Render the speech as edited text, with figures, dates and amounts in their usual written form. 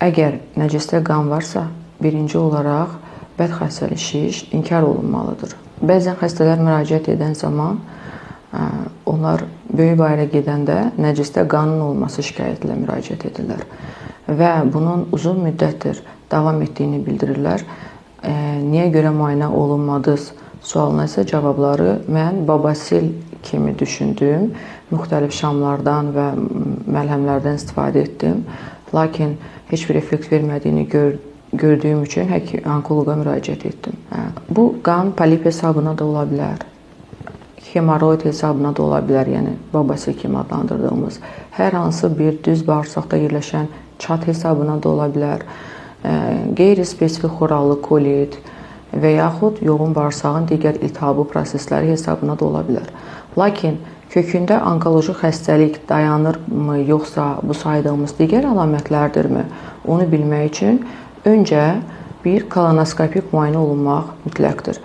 Əgər nəcisdə qan varsa, birinci olaraq bədxəstəli şiş inkar olunmalıdır. Bəzən xəstələr müraciət edən zaman onlar böyük bayıra gedəndə nəcisdə qanın olması şikayətlə müraciət edirlər və bunun uzun müddətdir davam etdiyini bildirirlər. Niyə görə müayinə olunmadınız sualına isə cavabları mən babasil kimi düşündüm, müxtəlif şamlardan və məlhəmlərdən istifadə etdim. Lakin heç bir effekt vermədiyini gördüyüm üçün onkoloqa müraciət etdim. Bu qan polip hesabına da ola bilər, hemoroid hesabına da ola bilər, yəni babasil kimi adlandırdığımız. Hər hansı bir düz bağırsaqda yerləşən çat hesabına da ola bilər, qeyri-spesifik xorallı kolit və yaxud yoğun bağırsağın digər iltihabı prosesləri hesabına da ola bilər. Lakin kökündə onkoloji xəstəlik dayanırmı, yoxsa bu saydığımız digər əlamətlərdirmi, onu bilmək üçün öncə bir kolonoskopik müayinə olunmaq mütləqdir.